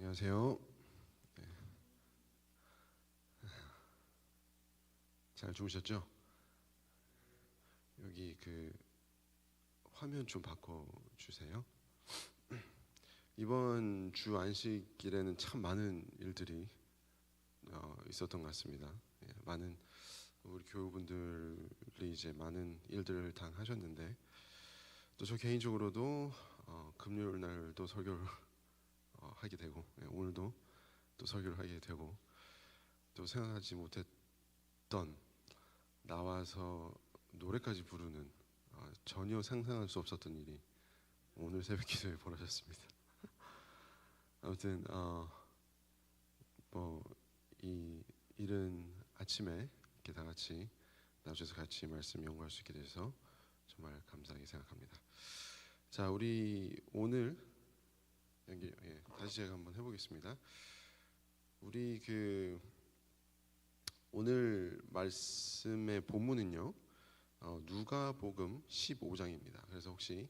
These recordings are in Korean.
안녕하세요. 네. 잘 주무셨죠? 여기 그 화면 좀 바꿔 주세요. 이번 주 안식일에는 참 많은 일들이 있었던 것 같습니다. 예, 많은 우리 교우분들이 이제 많은 일들을 당하셨는데 또 저 개인적으로도 금요일 날도 설교를 하게 되고 오늘도 또 설교를 하게 되고 또 생각하지 못했던 나와서 노래까지 부르는 전혀 상상할 수 없었던 일이 오늘 새벽 기도에 벌어졌습니다. 아무튼 뭐 이 이른 아침에 이렇게 다 같이 나오셔서 같이 말씀 연구할 수 있게 돼서 정말 감사하게 생각합니다. 자, 우리 오늘 여기 다시 제가 한번 해보겠습니다. 우리 그 오늘 말씀의 본문은요. 누가복음 15장입니다. 그래서 혹시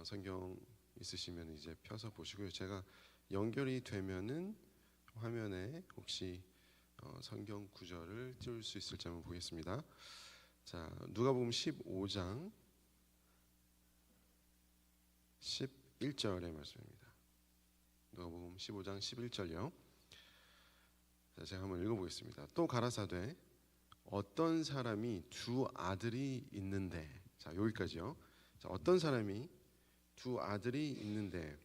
성경 있으시면 이제 펴서 보시고요. 제가 연결이 되면은 화면에 혹시 성경 구절을 띄울 수 있을지 한번 보겠습니다. 자, 누가복음 15장 11절의 말씀입니다. 누가복음 15장 11절요. 자, 제가 한번 읽어보겠습니다. 또 가라사대 어떤 사람이 두 아들이 있는데, 자 여기까지요. 자, 어떤 사람이 두 아들이 있는데,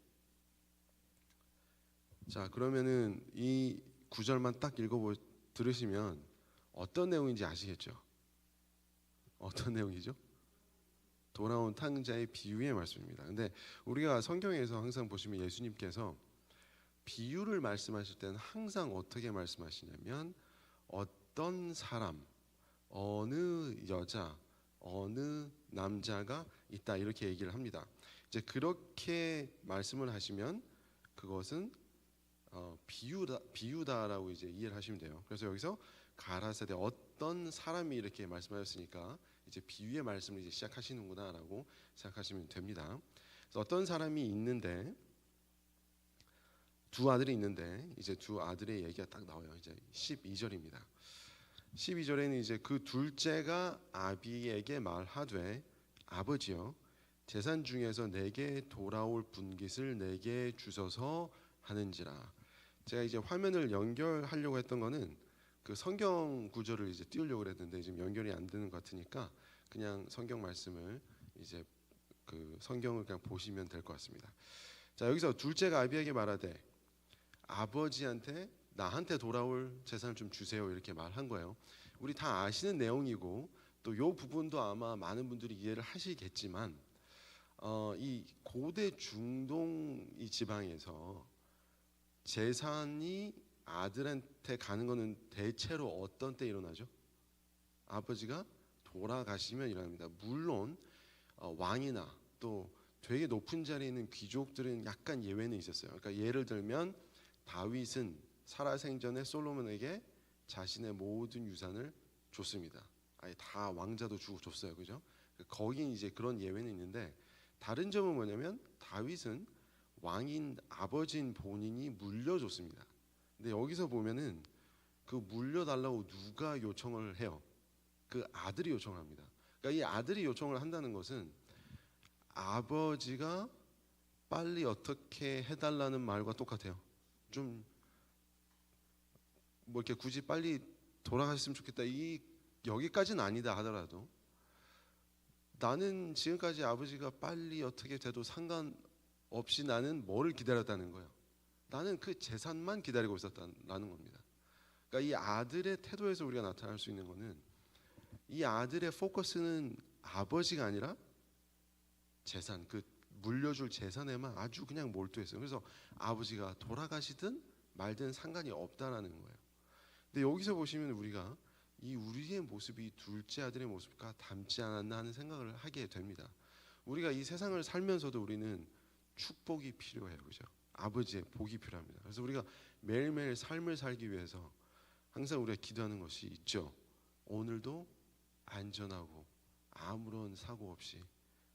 자 그러면은 이 구절만 딱 들으시면 어떤 내용인지 아시겠죠? 어떤 내용이죠? 돌아온 탕자의 비유의 말씀입니다. 근데 우리가 성경에서 항상 보시면 예수님께서 비유를 말씀하실 때는 항상 어떻게 말씀하시냐면 어떤 사람, 어느 여자, 어느 남자가 있다 이렇게 얘기를 합니다. 이제 그렇게 말씀을 하시면 그것은 비유다라고 이제 이해를 하시면 돼요. 그래서 여기서 가라사대 어떤 사람이 이렇게 말씀하셨으니까 이제 비유의 말씀을 이제 시작하시는구나라고 생각하시면 됩니다. 그래서 어떤 사람이 있는데 두 아들이 있는데 이제 두 아들의 얘기가 딱 나와요. 이제 12절입니다. 12절에는 이제 그 둘째가 아비에게 말하되 아버지여 재산 중에서 내게 돌아올 분깃을 내게 주소서 하는지라. 제가 이제 화면을 연결하려고 했던 거는 그 성경 구절을 이제 띄우려고 했는데 지금 연결이 안 되는 것 같으니까 그냥 성경 말씀을 이제 그 성경을 그냥 보시면 될 것 같습니다. 자, 여기서 둘째가 아비에게 말하되 아버지한테 나한테 돌아올 재산을 좀 주세요 이렇게 말한 거예요. 우리 다 아시는 내용이고 또 이 부분도 아마 많은 분들이 이해를 하시겠지만 이 고대 중동 이 지방에서 재산이 아들한테 가는 거는 대체로 어떤 때 일어나죠? 아버지가 돌아가시면 일어납니다. 물론 왕이나 또 되게 높은 자리에 있는 귀족들은 약간 예외는 있었어요. 그러니까 예를 들면 다윗은 살아생전에 솔로몬에게 자신의 모든 유산을 줬습니다. 아예 다 왕자도 주고 줬어요. 그죠? 거긴 이제 그런 예외는 있는데 다른 점은 뭐냐면 다윗은 왕인 아버지인 본인이 물려줬습니다. 근데 여기서 보면은 그 물려달라고 누가 요청을 해요? 그 아들이 요청을 합니다. 그러니까 이 아들이 요청을 한다는 것은 아버지가 빨리 어떻게 해달라는 말과 똑같아요. 좀 뭐 이렇게 굳이 빨리 돌아가셨으면 좋겠다 이 여기까지는 아니다 하더라도 나는 지금까지 아버지가 빨리 어떻게 돼도 상관없이 나는 뭐를 기다렸다는 거예요. 나는 그 재산만 기다리고 있었다는 겁니다. 그러니까 이 아들의 태도에서 우리가 나타날 수 있는 거는 이 아들의 포커스는 아버지가 아니라 재산, 그 물려줄 재산에만 아주 그냥 몰두했어요. 그래서 아버지가 돌아가시든 말든 상관이 없다라는 거예요. 근데 여기서 보시면 우리가 이 우리의 모습이 둘째 아들의 모습과 닮지 않았나 하는 생각을 하게 됩니다. 우리가 이 세상을 살면서도 우리는 축복이 필요해요. 그죠? 아버지의 복이 필요합니다. 그래서 우리가 매일매일 삶을 살기 위해서 항상 우리가 기도하는 것이 있죠. 오늘도 안전하고 아무런 사고 없이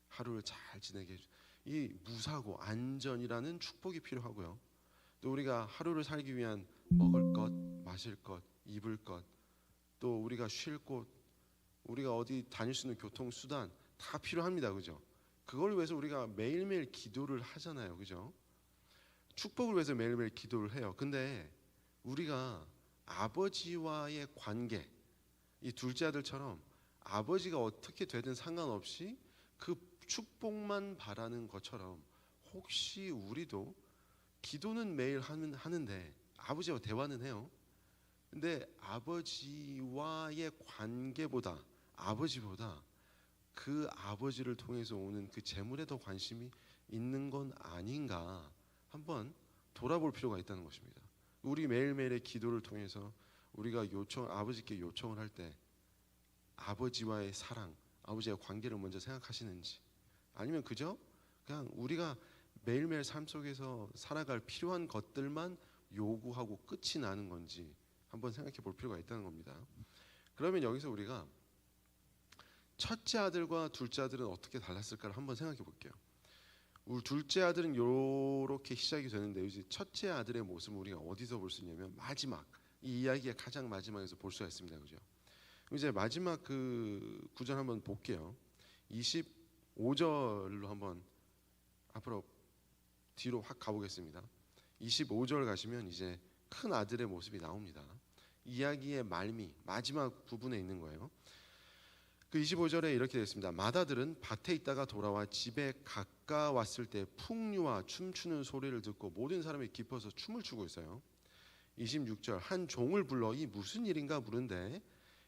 하루를 잘 지내게 이 무사고 안전이라는 축복이 필요하고요. 또 우리가 하루를 살기 위한 먹을 것, 마실 것, 입을 것, 또 우리가 쉴 곳, 우리가 어디 다닐 수 있는 교통 수단 다 필요합니다. 그죠? 그걸 위해서 우리가 매일매일 기도를 하잖아요. 그죠? 축복을 위해서 매일매일 기도를 해요. 근데 우리가 아버지와의 관계, 이 둘째 아들처럼 아버지가 어떻게 되든 상관없이 그 축복만 바라는 것처럼 혹시 우리도 기도는 매일 하는데 아버지와 대화는 해요. 근데 아버지와의 관계보다 아버지보다 그 아버지를 통해서 오는 그 재물에 더 관심이 있는 건 아닌가 한번 돌아볼 필요가 있다는 것입니다. 우리 매일매일의 기도를 통해서 우리가 아버지께 요청을 할 때 아버지와의 사랑, 아버지의 관계를 먼저 생각하시는지, 아니면 그냥 우리가 매일매일 삶 속에서 살아갈 필요한 것들만 요구하고 끝이 나는 건지 한번 생각해 볼 필요가 있다는 겁니다. 그러면 여기서 우리가 첫째 아들과 둘째 아들은 어떻게 달랐을까를 한번 생각해 볼게요. 우리 둘째 아들은 이렇게 시작이 되는데 이제 첫째 아들의 모습을 우리가 어디서 볼 수 있냐면 마지막, 이 이야기의 가장 마지막에서 볼 수가 있습니다. 그죠? 이제 마지막 그 구절 한번 볼게요. 25절로 한번 앞으로 뒤로 확 가보겠습니다. 25절 가시면 이제 큰 아들의 모습이 나옵니다. 이야기의 말미 마지막 부분에 있는 거예요. 그 25절에 이렇게 되어 있습니다. 맏아들은 밭에 있다가 돌아와 집에 가까웠을 때 풍류와 춤추는 소리를 듣고 모든 사람이 기뻐서 춤을 추고 있어요. 26절 한 종을 불러 이 무슨 일인가 물은데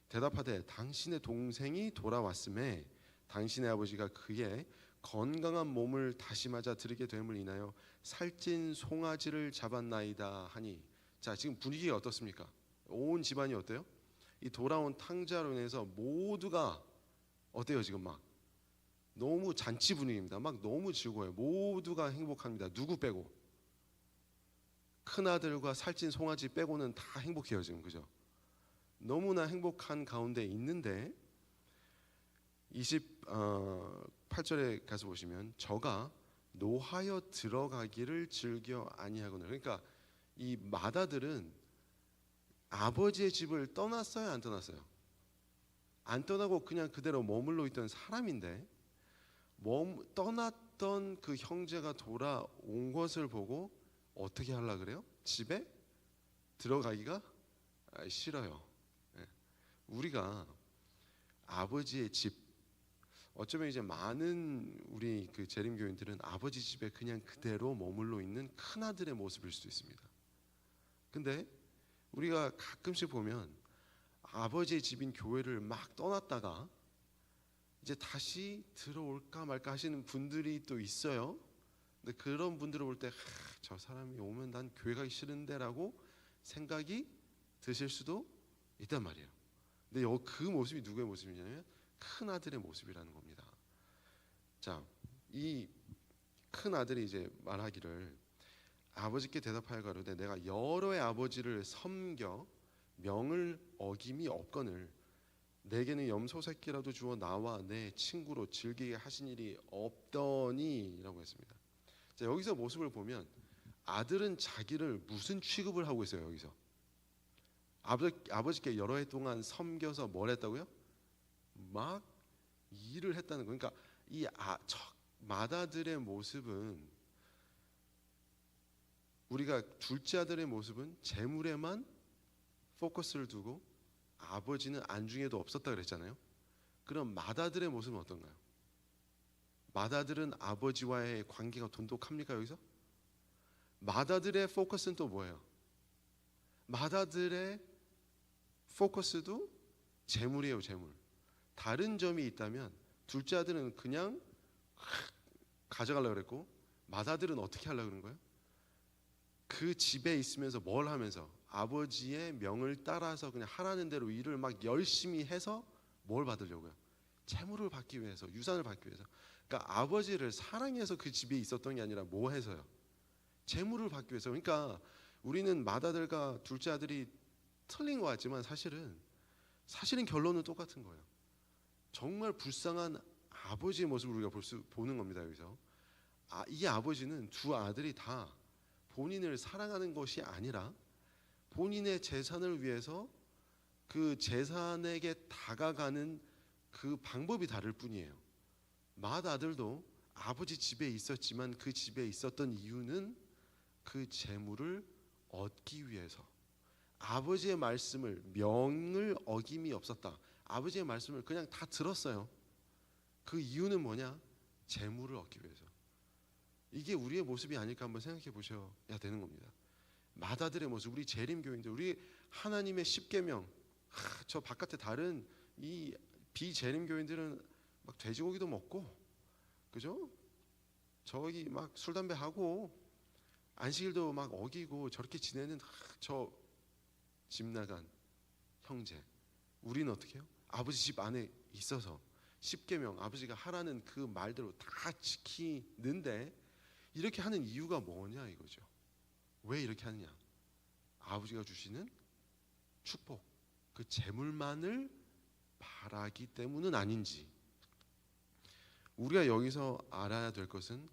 대답하되 당신의 동생이 돌아왔음에 당신의 아버지가 그의 건강한 몸을 다시 맞아 들이게 됨을 인하여 살찐 송아지를 잡았나이다 하니, 자 지금 분위기가 어떻습니까? 온 집안이 어때요? 이 돌아온 탕자로 인해서 모두가 어때요? 지금 막 너무 잔치 분위기입니다. 막 너무 즐거워요. 모두가 행복합니다. 누구 빼고? 큰 아들과 살찐 송아지 빼고는 다 행복해요 지금. 그죠? 너무나 행복한 가운데 있는데 28절에 가서 보시면 저가 노하여 들어가기를 즐겨 아니하거늘. 그러니까 이 맏아들은 아버지의 집을 떠났어요, 안 떠났어요? 안 떠나고 그냥 그대로 머물러 있던 사람인데 떠났던 그 형제가 돌아온 것을 보고 어떻게 하려 그래요? 집에 들어가기가 싫어요. 우리가 아버지의 집, 어쩌면 이제 많은 우리 그 재림교인들은 아버지 집에 그냥 그대로 머물러 있는 큰 아들의 모습일 수도 있습니다. 근데 우리가 가끔씩 보면 아버지의 집인 교회를 막 떠났다가 이제 다시 들어올까 말까 하시는 분들이 또 있어요. 근데 그런 분들을 볼 때 저 사람이 오면 난 교회 가기 싫은데라고 생각이 드실 수도 있단 말이에요. 근데 그 모습이 누구의 모습이냐면 큰 아들의 모습이라는 겁니다. 자, 이 큰 아들이 이제 말하기를 아버지께 대답하여 가로되 내가 여러의 아버지를 섬겨 명을 어김이 없거늘 내게는 염소 새끼라도 주어 나와 내 친구로 즐기게 하신 일이 없더니라고 했습니다. 자, 여기서 모습을 보면 아들은 자기를 무슨 취급을 하고 있어요? 여기서 아버지께 여러 해 동안 섬겨서 뭘 했다고요? 막 일을 했다는 거. 그러니까 이 맏아들의 모습은, 우리가 둘째 아들의 모습은 재물에만 포커스를 두고 아버지는 안중에도 없었다 그랬잖아요. 그럼 맏아들의 모습은 어떤가요? 맏아들은 아버지와의 관계가 돈독합니까? 여기서 맏아들의 포커스는 또 뭐예요? 맏아들의 포커스도 재물이에요. 재물. 다른 점이 있다면 둘째 아들은 그냥 가져가려고 그랬고 맏아들은 어떻게 하려고 그런 거예요? 그 집에 있으면서 뭘 하면서 아버지의 명을 따라서 그냥 하라는 대로 일을 막 열심히 해서 뭘 받으려고요? 재물을 받기 위해서, 유산을 받기 위해서. 그러니까 아버지를 사랑해서 그 집에 있었던 게 아니라 뭐 해서요? 재물을 받기 위해서. 그러니까 우리는 맏아들과 둘째 아들이 틀린 것 같지만 사실은 결론은 똑같은 거예요. 정말 불쌍한 아버지의 모습을 우리가 보는 겁니다. 여기서 이 아버지는 두 아들이 다 본인을 사랑하는 것이 아니라 본인의 재산을 위해서 그 재산에게 다가가는 그 방법이 다를 뿐이에요. 맏 아들도 아버지 집에 있었지만 그 집에 있었던 이유는 그 재물을 얻기 위해서, 아버지의 말씀을, 명을 어김이 없었다. 아버지의 말씀을 그냥 다 들었어요. 그 이유는 뭐냐? 재물을 얻기 위해서. 이게 우리의 모습이 아닐까 한번 생각해 보셔야 되는 겁니다. 맏아들의 모습, 우리 재림교인들, 우리 하나님의 십계명, 저 바깥에 다른 이 비재림교인들은 막 돼지고기도 먹고, 그죠? 저기 막 술 담배 하고 안식일도 막 어기고 저렇게 지내는 저 집 나간 형제. 우리는 어떻게 해요? 아버지 집 안에 있어서 십계명, 아버지가 하라는 그 말대로 다 지키는데 이렇게 하는 이유가 뭐냐 이거죠. 왜 이렇게 하느냐? 아버지가 주시는 축복, 그 재물만을 바라기 때문은 아닌지. 우리가 여기서 알아야 될 것은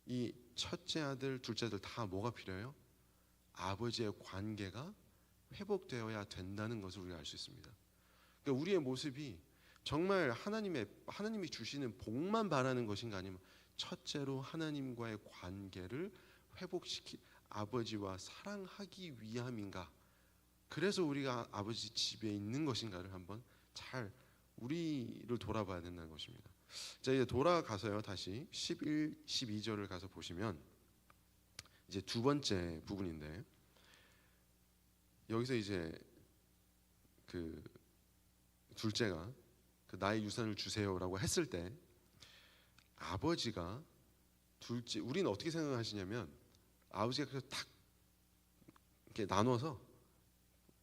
이 첫째 아들, 둘째 아들 다 뭐가 필요해요? 아버지의 관계가 회복되어야 된다는 것을 우리가 알 수 있습니다. 그러니까 우리의 모습이 정말 하나님이 주시는 복만 바라는 것인가, 아니면 첫째로 하나님과의 관계를 회복시키 아버지와 사랑하기 위함인가? 그래서 우리가 아버지 집에 있는 것인가를 한번 잘 우리를 돌아봐야 된다는 것입니다. 자, 이제 돌아가서요, 다시 11, 12절을 가서 보시면 이제 두 번째 부분인데, 여기서 이제 그 둘째가 그 나의 유산을 주세요라고 했을 때 아버지가 둘째, 우리는 어떻게 생각하시냐면 아버지가 그래서 탁 이렇게 나눠서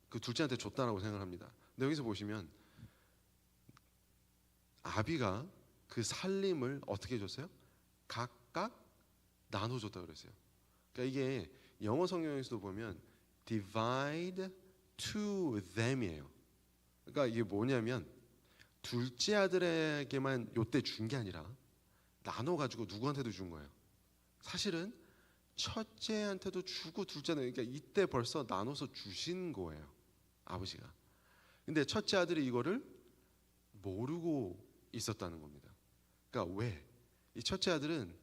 그 둘째한테 줬다라고 생각합니다. 근데 여기서 보시면 아비가 그 살림을 어떻게 줬어요? 각각 나눠줬다 그랬어요. 그러니까 이게 영어 성경에서도 보면 divide to them이에요. 그러니까 이게 뭐냐면 둘째 아들에게만 요때 준 게 아니라 나눠가지고 누구한테도 준 거예요. 사실은 첫째한테도 주고 둘째는, 그러니까 이때 벌써 나눠서 주신 거예요, 아버지가. 근데 첫째 아들이 이거를 모르고 있었다는 겁니다. 그러니까 왜? 이 첫째 아들은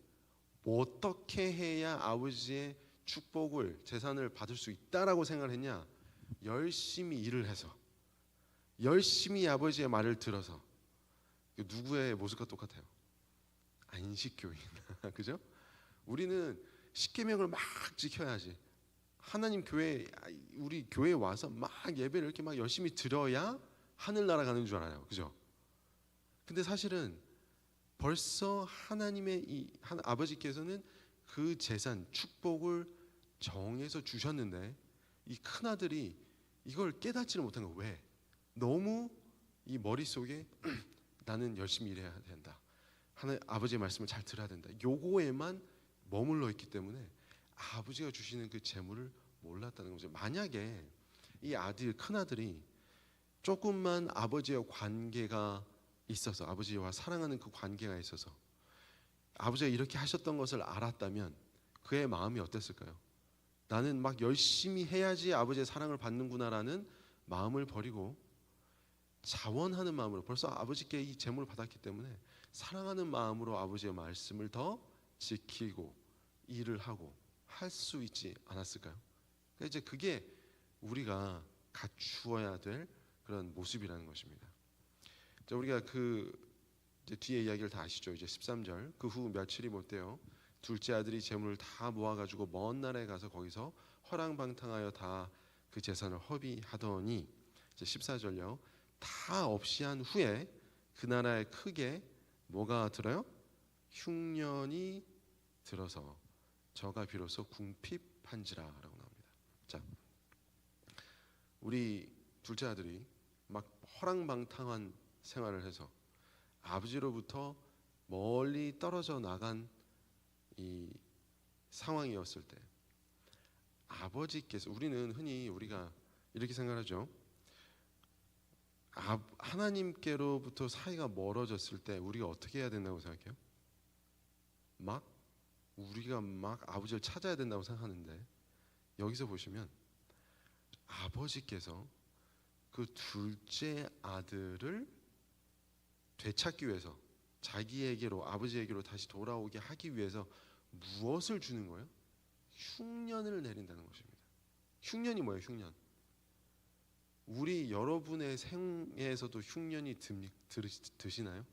어떻게 해야 아버지의 축복을, 재산을 받을 수 있다라고 생각을 했냐? 열심히 일을 해서, 열심히 아버지의 말을 들어서. 누구의 모습과 똑같아요? 안식교인. 그죠? 우리는 십계명을 막 지켜야지. 하나님 교회, 우리 교회에 와서 막 예배를 이렇게 막 열심히 드려야 하늘나라 가는 줄 알아요. 그죠? 근데 사실은 벌써 하나님의 이 아버지께서는 그 재산, 축복을 정해서 주셨는데 이 큰아들이 이걸 깨닫지를 못한 거예요. 왜? 너무 이 머릿속에 나는 열심히 일해야 된다, 하나님 아버지의 말씀을 잘 들어야 된다, 요거에만 머물러 있기 때문에 아버지가 주시는 그 재물을 몰랐다는 거죠. 만약에 이 아들, 큰아들이 조금만 아버지와 관계가 있어서, 아버지와 사랑하는 그 관계가 있어서 아버지가 이렇게 하셨던 것을 알았다면 그의 마음이 어땠을까요? 나는 막 열심히 해야지 아버지의 사랑을 받는구나라는 마음을 버리고 자원하는 마음으로, 벌써 아버지께 이 재물을 받았기 때문에 사랑하는 마음으로 아버지의 말씀을 더 지키고 일을 하고 할 수 있지 않았을까요? 그러니까 이제 그게 우리가 갖추어야 될 그런 모습이라는 것입니다. 자, 우리가 그 이제 뒤에 이야기를 다 아시죠? 이제 13절, 그 후 며칠이 못 돼요, 둘째 아들이 재물을 다 모아가지고 먼 나라에 가서 거기서 허랑방탕하여 다 그 재산을 허비하더니, 이제 14절요, 다 없이 한 후에 그 나라에 크게 뭐가 들어요? 흉년이 들어서 저가 비로소 궁핍한지라라고 나옵니다. 자, 우리 둘째 아들이 막 허랑방탕한 생활을 해서 아버지로부터 멀리 떨어져 나간 이 상황이었을 때 아버지께서, 우리는 흔히 우리가 이렇게 생각하죠. 하나님께로부터 사이가 멀어졌을 때 우리가 어떻게 해야 된다고 생각해요? 우리가 막 아버지를 찾아야 된다고 생각하는데 여기서 보시면 아버지께서 그 둘째 아들을 되찾기 위해서 자기에게로 아버지에게로 다시 돌아오게 하기 위해서 무엇을 주는 거예요? 흉년을 내린다는 것입니다. 흉년이 뭐예요? 흉년. 우리 여러분의 생에서도 흉년이 드시나요?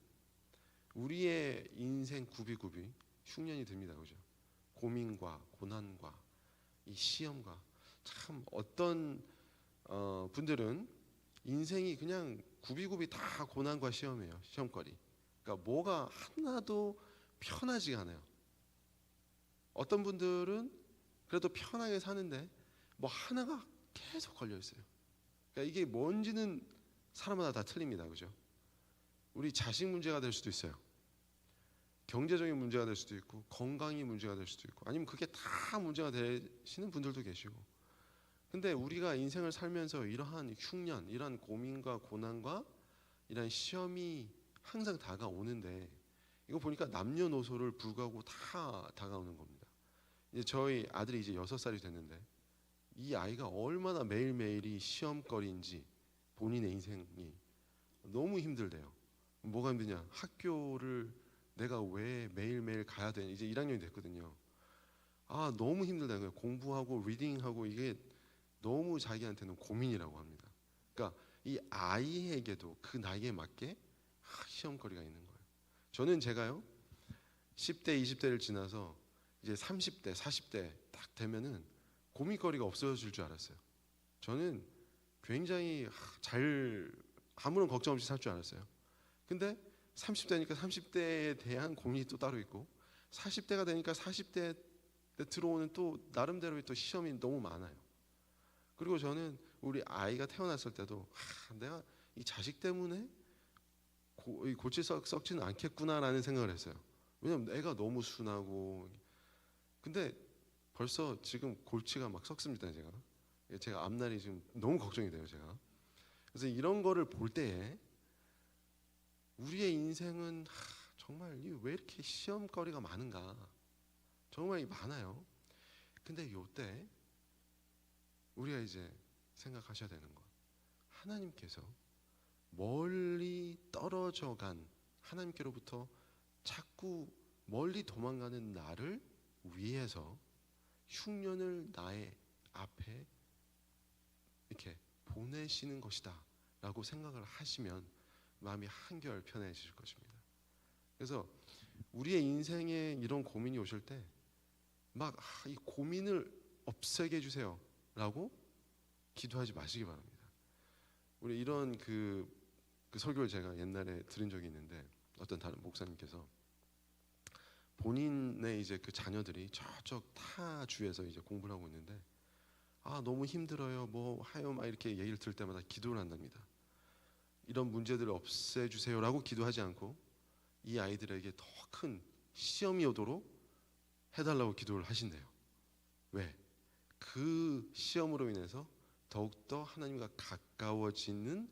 우리의 인생 굽이굽이 흉년이 듭니다. 그죠? 고민과 고난과 이 시험과 참 어떤 분들은 인생이 그냥 굽이굽이 다 고난과 시험이에요. 시험거리. 그러니까 뭐가 하나도 편하지가 않아요. 어떤 분들은 그래도 편하게 사는데 뭐 하나가 계속 걸려 있어요. 그러니까 이게 뭔지는 사람마다 다 틀립니다. 그죠? 우리 자식 문제가 될 수도 있어요. 경제적인 문제가 될 수도 있고 건강이 문제가 될 수도 있고 아니면 그게 다 문제가 되시는 분들도 계시고 근데 우리가 인생을 살면서 이러한 흉년, 이러한 고민과 고난과 이러한 시험이 항상 다가오는데 이거 보니까 남녀노소를 불구하고 다 다가오는 겁니다. 이제 저희 아들이 이제 6살이 됐는데 이 아이가 얼마나 매일매일이 시험거리인지 본인의 인생이 너무 힘들대요. 뭐가 힘드냐? 학교를 내가 왜 매일매일 가야 되냐? 이제 1학년이 됐거든요. 아 너무 힘들다는 거예요. 공부하고 리딩하고 이게 너무 자기한테는 고민이라고 합니다. 그러니까 이 아이에게도 그 나이에 맞게 시험거리가 있는 거예요. 저는 제가요 10대 20대를 지나서 이제 30대 40대 딱 되면은 고민거리가 없어질 줄 알았어요. 저는 굉장히 잘 아무런 걱정 없이 살 줄 알았어요. 근데 30대니까 30대에 대한 고민이 또 따로 있고 40대가 되니까 40대 들어오는 또 나름대로의 또 시험이 너무 많아요. 그리고 저는 우리 아이가 태어났을 때도 내가 이 자식 때문에 골치 썩지는 않겠구나라는 생각을 했어요. 왜냐면 애가 너무 순하고 근데 벌써 지금 골치가 막 썩습니다. 제가 앞날이 지금 너무 걱정이 돼요. 제가 그래서 이런 거를 볼 때에 우리의 인생은 정말 왜 이렇게 시험거리가 많은가 정말 많아요. 근데 요때 우리가 이제 생각하셔야 되는 것 하나님께서 멀리 떨어져 간 하나님께로부터 자꾸 멀리 도망가는 나를 위해서 흉년을 나의 앞에 이렇게 보내시는 것이다 라고 생각을 하시면 마음이 한결 편해지실 것입니다. 그래서 우리의 인생에 이런 고민이 오실 때 막 이 고민을 없애게 해주세요 라고 기도하지 마시기 바랍니다. 우리 이런 그 설교를 제가 옛날에 들은 적이 있는데 어떤 다른 목사님께서 본인의 이제 그 자녀들이 저쪽 타 주에서 이제 공부를 하고 있는데 너무 힘들어요 뭐 하요 막 이렇게 얘기를 들을 때마다 기도를 한답니다. 이런 문제들을 없애주세요라고 기도하지 않고 이 아이들에게 더 큰 시험이 오도록 해달라고 기도를 하신대요. 왜? 그 시험으로 인해서 더욱더 하나님과 가까워지는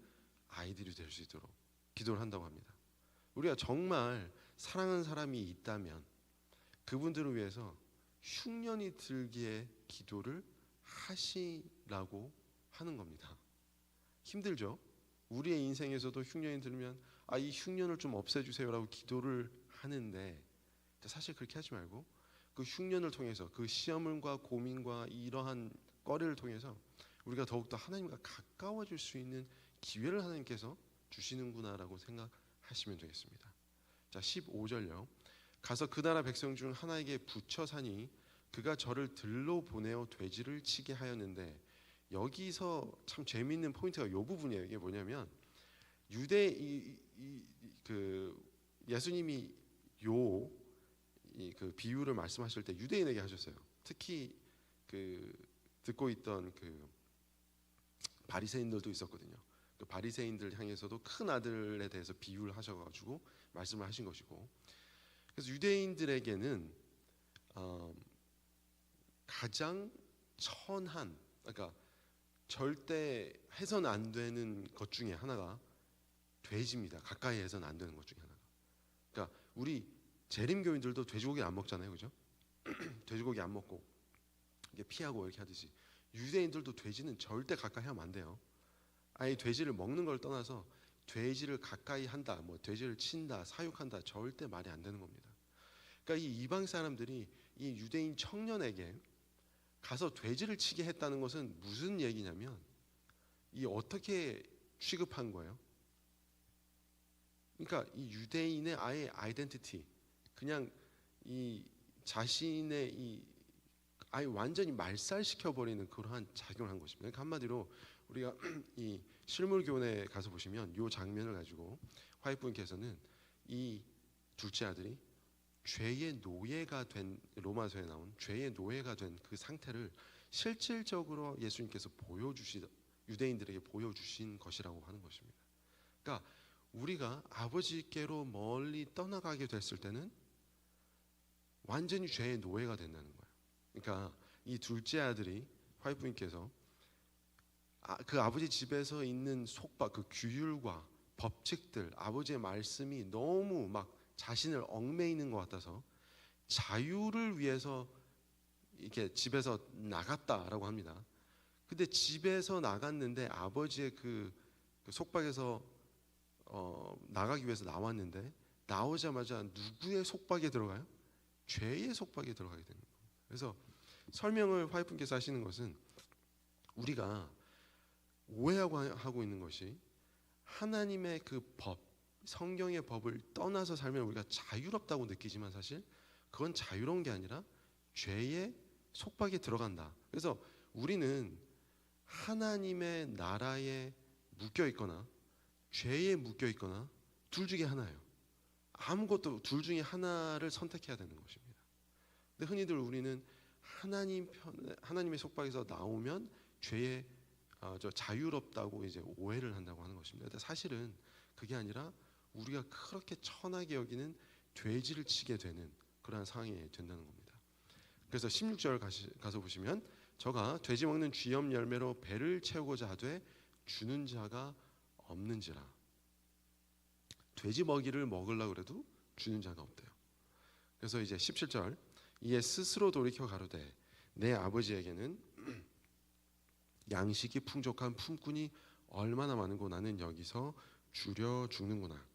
아이들이 될 수 있도록 기도를 한다고 합니다. 우리가 정말 사랑하는 사람이 있다면 그분들을 위해서 흉년이 들기에 기도를 하시라고 하는 겁니다. 힘들죠? 우리의 인생에서도 흉년이 들면 이 흉년을 좀 없애주세요라고 기도를 하는데 사실 그렇게 하지 말고 그 흉년을 통해서 그 시험과 고민과 이러한 거리를 통해서 우리가 더욱더 하나님과 가까워질 수 있는 기회를 하나님께서 주시는구나라고 생각하시면 되겠습니다. 자 15절요. 가서 그 나라 백성 중 하나에게 붙여 사니 그가 저를 들러 보내어 돼지를 치게 하였는데 여기서 참 재미있는 포인트가 이 부분이에요. 이게 뭐냐면 예수님이 그 비유를 말씀하실 때 유대인에게 하셨어요. 특히 듣고 있던 바리새인들도 있었거든요. 그 바리새인들 향해서도 큰 아들에 대해서 비유를 하셔가지고 말씀을 하신 것이고, 그래서 유대인들에게는 가장 천한, 그러니까 절대 해서는 안 되는 것 중에 하나가 돼지입니다. 가까이 해서는 안 되는 것 중에 하나가. 그러니까 우리 재림교인들도 돼지고기 안 먹잖아요, 그죠? 돼지고기 안 먹고 이게 피하고 이렇게 하듯이 유대인들도 돼지는 절대 가까이 하면 안 돼요. 아예 돼지를 먹는 걸 떠나서 돼지를 가까이 한다, 뭐 돼지를 친다, 사육한다, 절대 말이 안 되는 겁니다. 그러니까 이 이방 사람들이 이 유대인 청년에게 가서 돼지를 치게 했다는 것은 무슨 얘기냐면, 이 어떻게 취급한 거예요? 그러니까 이 유대인의 아예 아이덴티티, 그냥 이 자신의 이 아예 완전히 말살시켜 버리는 그러한 작용을 한 것입니다. 그러니까 한마디로 우리가 이 실물교훈에 가서 보시면 이 장면을 가지고 화이트분께서는 이 둘째 아들이 죄의 노예가 된, 로마서에 나온 죄의 노예가 된 그 상태를 실질적으로 예수님께서 유대인들에게 보여주신 것이라고 하는 것입니다. 그러니까 우리가 아버지께로 멀리 떠나가게 됐을 때는 완전히 죄의 노예가 된다는 거예요. 그러니까 이 둘째 아들이 화이트분께서 그 아버지 집에서 있는 속박, 그 규율과 법칙들, 아버지의 말씀이 너무 막 자신을 얽매이는 것 같아서 자유를 위해서 이렇게 집에서 나갔다라고 합니다. 근데 집에서 나갔는데 아버지의 그 속박에서 나가기 위해서 나왔는데 나오자마자 누구의 속박에 들어가요? 죄의 속박에 들어가게 되는 거예요. 그래서 설명을 화이트분께서 하시는 것은 우리가 오해하고 있는 것이 하나님의 그 법, 성경의 법을 떠나서 살면 우리가 자유롭다고 느끼지만 사실 그건 자유로운 게 아니라 죄의 속박에 들어간다. 그래서 우리는 하나님의 나라에 묶여 있거나 죄에 묶여 있거나 둘 중에 하나예요. 아무것도 둘 중에 하나를 선택해야 되는 것입니다. 근데 흔히들 우리는 하나님의 속박에서 나오면 죄에 자유롭다고 이제 오해를 한다고 하는 것입니다. 근데 사실은 그게 아니라 우리가 그렇게 천하게 여기는 돼지를 치게 되는 그러한 상황이 된다는 겁니다. 그래서 16절 가서 보시면 저가 돼지 먹는 쥐염 열매로 배를 채우고자 하되 주는 자가 없는지라. 돼지 먹이를 먹으려고 그래도 주는 자가 없대요. 그래서 이제 17절 이에 스스로 돌이켜 가로되 내 아버지에게는 양식이 풍족한 품꾼이 얼마나 많은고 나는 여기서 주려 죽는구나.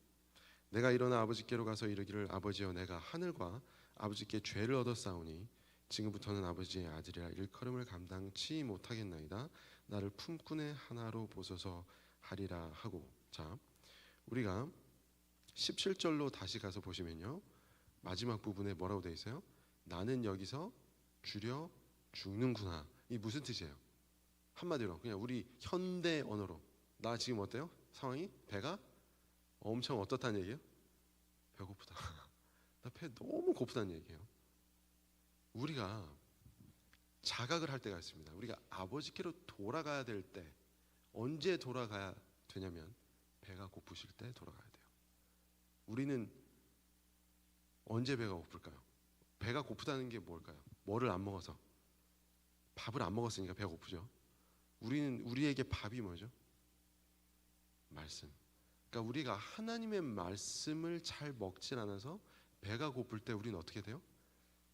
내가 일어나 아버지께로 가서 이르기를 아버지여 내가 하늘과 아버지께 죄를 얻었사오니 지금부터는 아버지의 아들이라 일컬음을 감당치 못하겠나이다. 나를 품꾼의 하나로 보소서 하리라 하고. 자, 우리가 17절로 다시 가서 보시면요, 마지막 부분에 뭐라고 되어 있어요? 나는 여기서 주려 죽는구나. 이 무슨 뜻이에요? 한마디로 그냥 우리 현대 언어로 나 지금 어때요? 상황이? 배가 엄청 어떻다는 얘기예요? 배고프다. 나 배 너무 고프다는 얘기예요. 우리가 자각을 할 때가 있습니다. 우리가 아버지께로 돌아가야 될 때 언제 돌아가야 되냐면 배가 고프실 때 돌아가야 돼요. 우리는 언제 배가 고플까요? 배가 고프다는 게 뭘까요? 뭐를 안 먹어서, 밥을 안 먹었으니까 배가 고프죠. 우리에게 밥이 뭐죠? 말씀. 그러니까 우리가 하나님의 말씀을 잘 먹질 않아서 배가 고플 때 우리는 어떻게 돼요?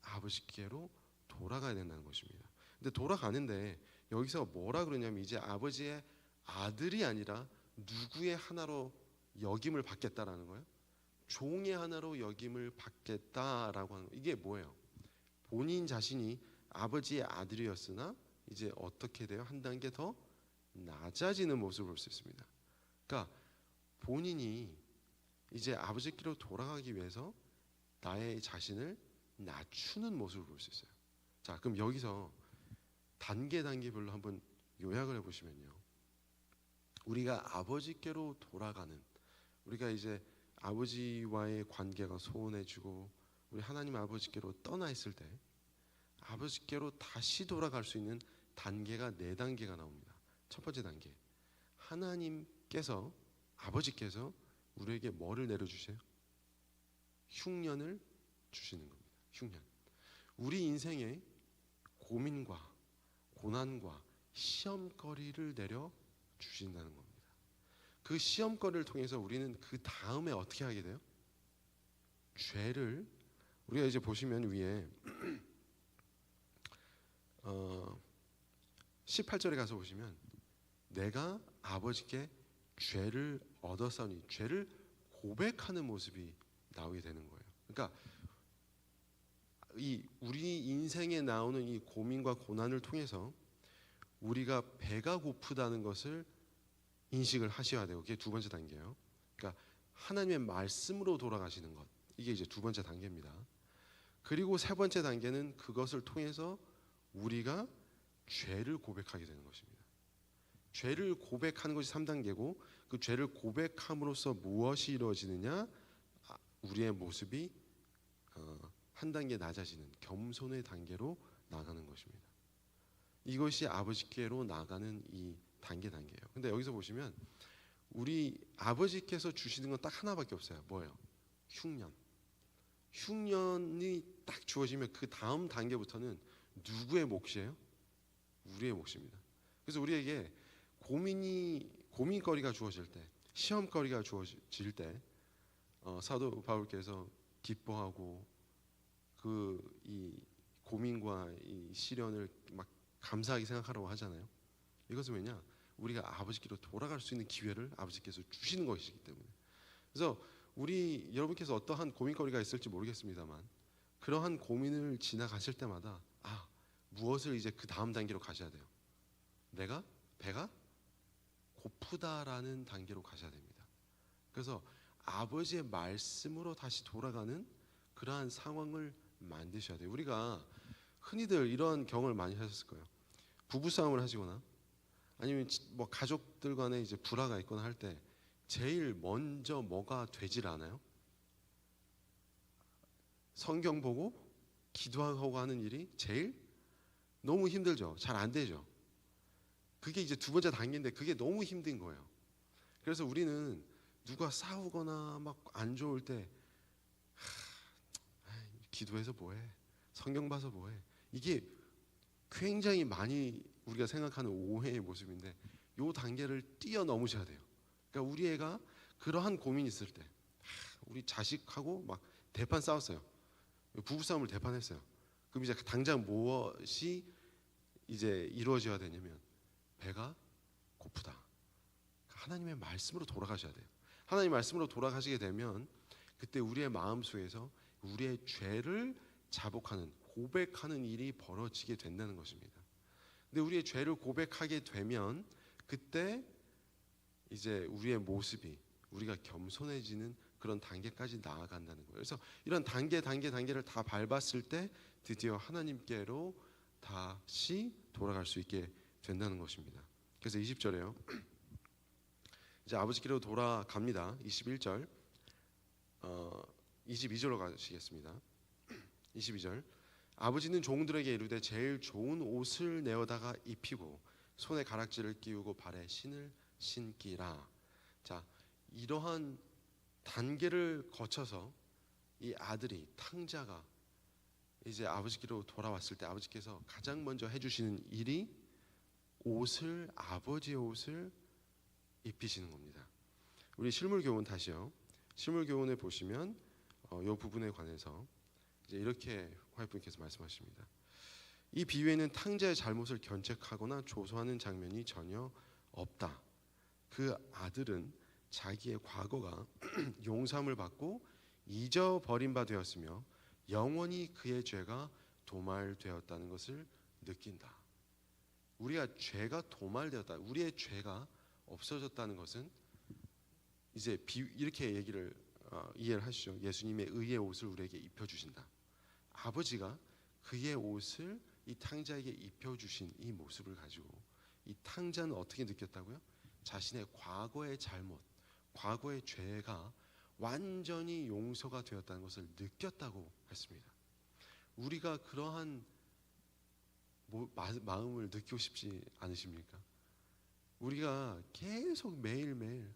아버지께로 돌아가야 된다는 것입니다. 근데 돌아가는데 여기서 뭐라 그러냐면 이제 아버지의 아들이 아니라 누구의 하나로 여김을 받겠다라는 거예요. 종의 하나로 여김을 받겠다라고 하는 거예요. 이게 뭐예요? 본인 자신이 아버지의 아들이었으나 이제 어떻게 돼요? 한 단계 더 낮아지는 모습을 볼 수 있습니다. 그러니까 본인이 이제 아버지께로 돌아가기 위해서 나의 자신을 낮추는 모습을 볼 수 있어요. 자, 그럼 여기서 단계별로 한번 요약을 해보시면요, 우리가 아버지께로 돌아가는, 우리가 이제 아버지와의 관계가 소원해지고 우리 하나님 아버지께로 떠나 있을 때 아버지께로 다시 돌아갈 수 있는 단계가 4단계가 나옵니다. 첫 번째 단계, 하나님께서, 아버지께서 우리에게 뭐를 내려주세요? 흉년을 주시는 겁니다. 흉년. 우리 인생에 고민과 고난과 시험거리를 내려 주신다는 겁니다. 그 시험거리를 통해서 우리는 그 다음에 어떻게 하게 돼요? 죄를, 우리가 이제 보시면 위에 18절에 가서 보시면 내가 아버지께 죄를 얻었사오니 죄를 고백하는 모습이 나오게 되는 거예요. 그러니까 이 우리 인생에 나오는 이 고민과 고난을 통해서 우리가 배가 고프다는 것을 인식을 하셔야 돼요. 그게 두 번째 단계예요. 그러니까 하나님의 말씀으로 돌아가시는 것. 이게 이제 두 번째 단계입니다. 그리고 세 번째 단계는 그것을 통해서 우리가 죄를 고백하게 되는 것입니다. 죄를 고백하는 것이 3단계고 그 죄를 고백함으로써 무엇이 이루어지느냐? 우리의 모습이 한 단계 낮아지는 겸손의 단계로 나가는 것입니다. 이것이 아버지께로 나가는 이 단계예요. 근데 여기서 보시면 우리 아버지께서 주시는 건 딱 하나밖에 없어요. 뭐예요? 흉년. 흉년이 딱 주어지면 그 다음 단계부터는 누구의 몫이에요? 우리의 몫입니다. 그래서 우리에게 고민거리가 주어질 때, 시험거리가 주어질 때 사도 바울께서 기뻐하고 이 고민과 이 시련을 막 감사하게 생각하라고 하잖아요. 이것은 왜냐? 우리가 아버지께로 돌아갈 수 있는 기회를 아버지께서 주시는 것이기 때문에. 그래서 여러분께서 어떠한 고민거리가 있을지 모르겠습니다만 그러한 고민을 지나가실 때마다 무엇을 이제 그 다음 단계로 가셔야 돼요. 배가 고프다라는 단계로 가셔야 됩니다. 그래서 아버지의 말씀으로 다시 돌아가는 그러한 상황을 만드셔야 돼요. 우리가 흔히들 이런 경험을 많이 하셨을 거예요. 부부싸움을 하시거나 아니면 뭐 가족들 간에 이제 불화가 있거나 할 때 제일 먼저 뭐가 되질 않아요? 성경 보고 기도하고 하는 일이 제일 너무 힘들죠. 잘 안 되죠. 그게 이제 두 번째 단계인데 그게 너무 힘든 거예요. 그래서 우리는 누가 싸우거나 막 안 좋을 때 기도해서 뭐해? 성경 봐서 뭐해? 이게 굉장히 많이 우리가 생각하는 오해의 모습인데 이 단계를 뛰어넘으셔야 돼요. 그러니까 우리 애가 그러한 고민이 있을 때 우리 자식하고 막 대판 싸웠어요. 부부싸움을 대판했어요. 그럼 이제 당장 무엇이 이제 이루어져야 되냐면 배가 고프다. 하나님의 말씀으로 돌아가셔야 돼요. 하나님 말씀으로 돌아가시게 되면 그때 우리의 마음속에서 우리의 죄를 자복하는 고백하는 일이 벌어지게 된다는 것입니다. 근데 우리의 죄를 고백하게 되면 그때 이제 우리의 모습이 우리가 겸손해지는 그런 단계까지 나아간다는 거예요. 그래서 이런 단계를 다 밟았을 때 드디어 하나님께로 다시 돌아갈 수 있게 된다는 것입니다. 그래서 20절에요. 이제 아버지께로 돌아갑니다. 21절, 22절로 가시겠습니다. 22절. 아버지는 종들에게 이르되 제일 좋은 옷을 내어다가 입히고 손에 가락지를 끼우고 발에 신을 신기라. 자, 이러한 단계를 거쳐서 이 아들이 탕자가 이제 아버지께로 돌아왔을 때 아버지께서 가장 먼저 해주시는 일이 아버지의 옷을 입히시는 겁니다. 우리 실물교훈 다시요. 실물교훈에 보시면 이 부분에 관해서 이제 이렇게 화이프님께서 말씀하십니다. 이 비유에는 탕자의 잘못을 견책하거나 조소하는 장면이 전혀 없다. 그 아들은 자기의 과거가 용서함을 받고 잊어버린 바 되었으며 영원히 그의 죄가 도말되었다는 것을 느낀다. 우리가 죄가 도말되었다. 우리의 죄가 없어졌다는 것은 이제 이렇게 이해를 하시죠. 예수님의 의의 옷을 우리에게 입혀주신다. 아버지가 그의 옷을 이 탕자에게 입혀주신 이 모습을 가지고 이 탕자는 어떻게 느꼈다고요? 자신의 과거의 잘못, 과거의 죄가 완전히 용서가 되었다는 것을 느꼈다고 했습니다. 우리가 그러한 마음을 느끼고 싶지 않으십니까? 우리가 계속 매일매일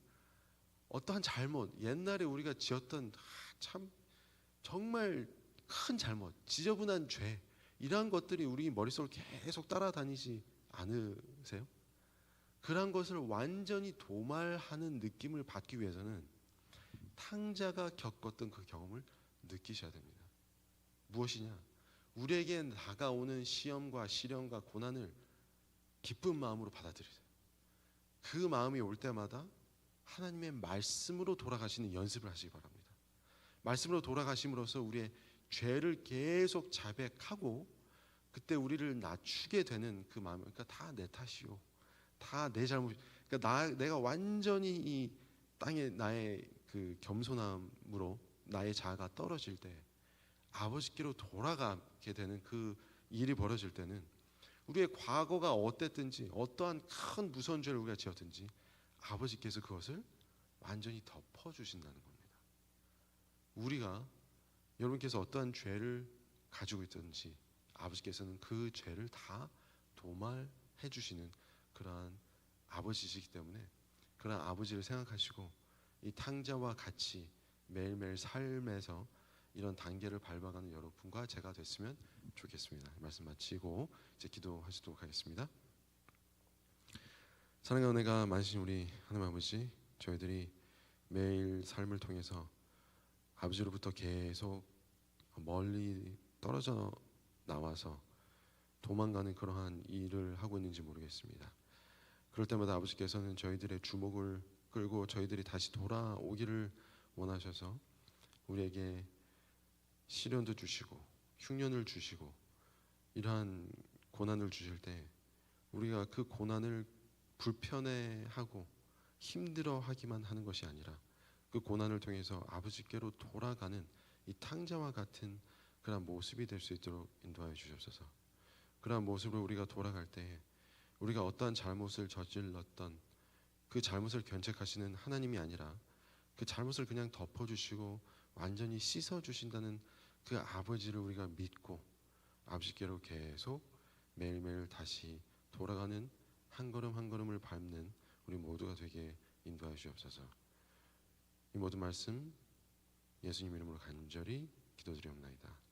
어떠한 잘못, 옛날에 우리가 지었던 참 정말 큰 잘못, 지저분한 죄, 이러한 것들이 우리 머릿속을 계속 따라다니지 않으세요? 그러한 것을 완전히 도말하는 느낌을 받기 위해서는 탕자가 겪었던 그 경험을 느끼셔야 됩니다. 무엇이냐? 우리에게 다가오는 시험과 시련과 고난을 기쁜 마음으로 받아들이세요. 그 마음이 올 때마다 하나님의 말씀으로 돌아가시는 연습을 하시기 바랍니다. 말씀으로 돌아가심으로써 우리의 죄를 계속 자백하고 그때 우리를 낮추게 되는 그 마음. 그러니까 다 내 탓이요, 다 내 잘못. 그러니까 내가 완전히 이 땅에 나의 그 겸손함으로 나의 자아가 떨어질 때 아버지께로 돌아가게 되는 그 일이 벌어질 때는 우리의 과거가 어땠든지 어떠한 큰 무서운 죄를 우리가 지었든지 아버지께서 그것을 완전히 덮어주신다는 겁니다. 우리가 여러분께서 어떠한 죄를 가지고 있든지 아버지께서는 그 죄를 다 도말해 주시는 그러한 아버지시기 때문에 그러한 아버지를 생각하시고 이 탕자와 같이 매일매일 삶에서 이런 단계를 밟아가는 여러분과 제가 됐으면 좋겠습니다. 말씀 마치고 이제 기도하시도록 하겠습니다. 사랑과 은혜가 많으신 우리 하나님 아버지, 저희들이 매일 삶을 통해서 아버지로부터 계속 멀리 떨어져 나와서 도망가는 그러한 일을 하고 있는지 모르겠습니다. 그럴 때마다 아버지께서는 저희들의 주목을 끌고 저희들이 다시 돌아오기를 원하셔서 우리에게 시련도 주시고 흉년을 주시고 이러한 고난을 주실 때 우리가 그 고난을 불편해하고 힘들어하기만 하는 것이 아니라 그 고난을 통해서 아버지께로 돌아가는 이 탕자와 같은 그런 모습이 될 수 있도록 인도하여 주옵소서. 그러한 모습으로 우리가 돌아갈 때 우리가 어떠한 잘못을 저질렀던 그 잘못을 견책하시는 하나님이 아니라 그 잘못을 그냥 덮어주시고 완전히 씻어주신다는 그 아버지를 우리가 믿고 아버지께로 계속 매일매일 다시 돌아가는 한 걸음 한 걸음을 밟는 우리 모두가 되게 인도하여 주옵소서. 이 모든 말씀 예수님 이름으로 간절히 기도드리옵나이다.